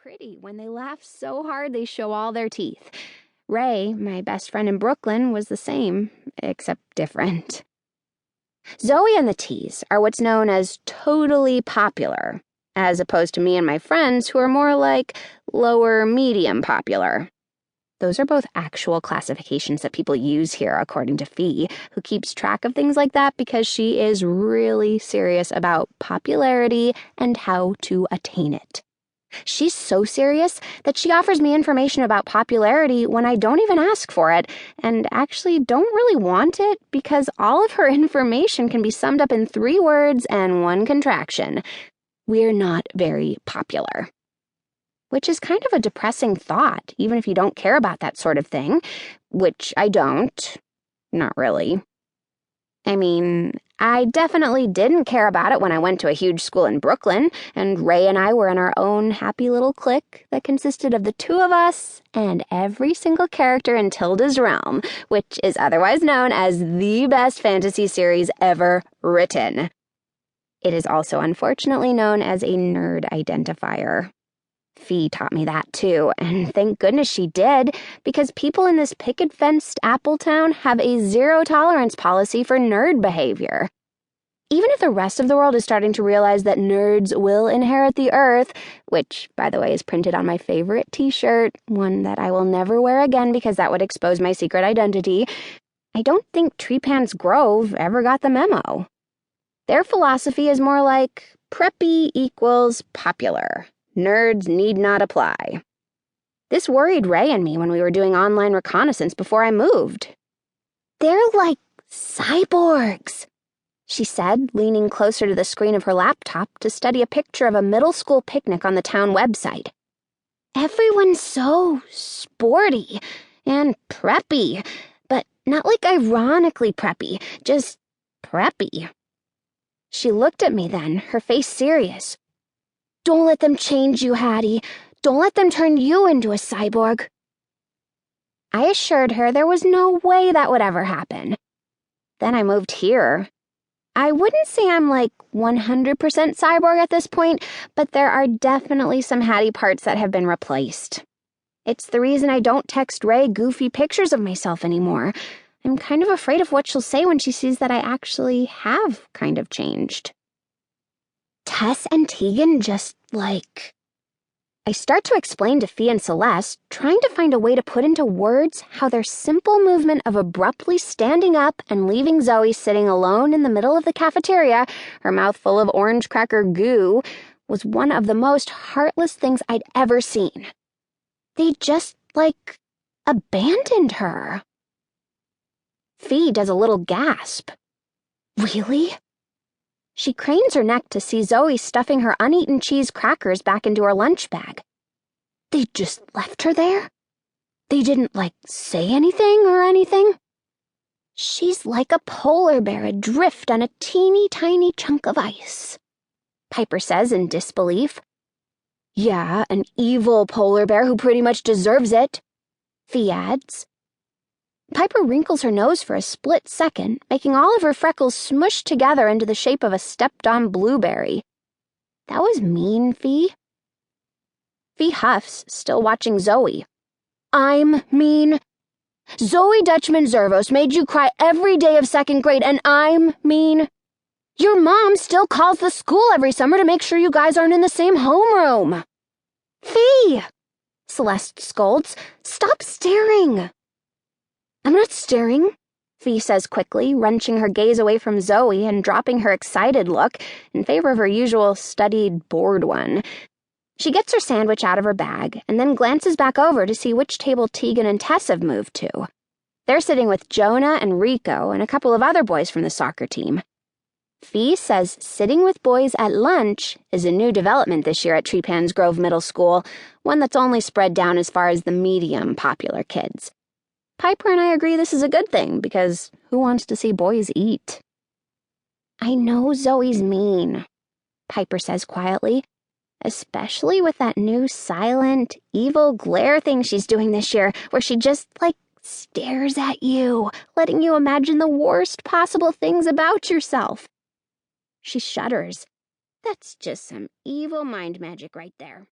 pretty when they laugh so hard they show all their teeth. Ray, my best friend in Brooklyn, was the same, except different. Zoe and the T's are what's known as totally popular, as opposed to me and my friends who are more like lower medium popular. Those are both actual classifications that people use here, according to Fee, who keeps track of things like that because she is really serious about popularity and how to attain it. She's so serious that she offers me information about popularity when I don't even ask for it, and actually don't really want it because all of her information can be summed up in 3 words and 1 contraction. We're not very popular. Which is kind of a depressing thought, even if you don't care about that sort of thing, which I don't. Not really. I mean, I definitely didn't care about it when I went to a huge school in Brooklyn, and Ray and I were in our own happy little clique that consisted of the 2 of us and every single character in Tilda's Realm, which is otherwise known as the best fantasy series ever written. It is also unfortunately known as a nerd identifier. Fee taught me that too, and thank goodness she did, because people in this picket-fenced Apple town have a zero-tolerance policy for nerd behavior. Even if the rest of the world is starting to realize that nerds will inherit the earth, which, by the way, is printed on my favorite t-shirt, one that I will never wear again because that would expose my secret identity, I don't think Treepan's Grove ever got the memo. Their philosophy is more like preppy equals popular. Nerds need not apply. This worried Ray and me when we were doing online reconnaissance before I moved. They're like cyborgs, she said, leaning closer to the screen of her laptop to study a picture of a middle school picnic on the town website. Everyone's so sporty and preppy, but not like ironically preppy, just preppy. She looked at me then, her face serious. Don't let them change you, Hattie. Don't let them turn you into a cyborg. I assured her there was no way that would ever happen. Then I moved here. I wouldn't say I'm like 100% cyborg at this point, but there are definitely some Hattie parts that have been replaced. It's the reason I don't text Ray goofy pictures of myself anymore. I'm kind of afraid of what she'll say when she sees that I actually have kind of changed. Tess and Tegan just, like... I start to explain to Fee and Celeste, trying to find a way to put into words how their simple movement of abruptly standing up and leaving Zoe sitting alone in the middle of the cafeteria, her mouth full of orange cracker goo, was one of the most heartless things I'd ever seen. They just, like, abandoned her. Fee does a little gasp. Really? She cranes her neck to see Zoe stuffing her uneaten cheese crackers back into her lunch bag. They just left her there? They didn't, like, say anything or anything? She's like a polar bear adrift on a teeny tiny chunk of ice, Piper says in disbelief. Yeah, an evil polar bear who pretty much deserves it, Fee adds. Piper wrinkles her nose for a split second, making all of her freckles smush together into the shape of a stepped-on blueberry. That was mean, Fee. Fee huffs, still watching Zoe. I'm mean. Zoe Dutchman-Zervos made you cry every day of 2nd grade, and I'm mean. Your mom still calls the school every summer to make sure you guys aren't in the same homeroom. Fee! Celeste scolds. Stop staring. I'm not staring, Fee says quickly, wrenching her gaze away from Zoe and dropping her excited look in favor of her usual studied, bored one. She gets her sandwich out of her bag and then glances back over to see which table Tegan and Tess have moved to. They're sitting with Jonah and Rico and a couple of other boys from the soccer team. Fee says sitting with boys at lunch is a new development this year at Treepan's Grove Middle School, one that's only spread down as far as the medium popular kids. Piper and I agree this is a good thing, because who wants to see boys eat? I know Zoe's mean, Piper says quietly, especially with that new silent, evil glare thing she's doing this year, where she just, like, stares at you, letting you imagine the worst possible things about yourself. She shudders. That's just some evil mind magic right there.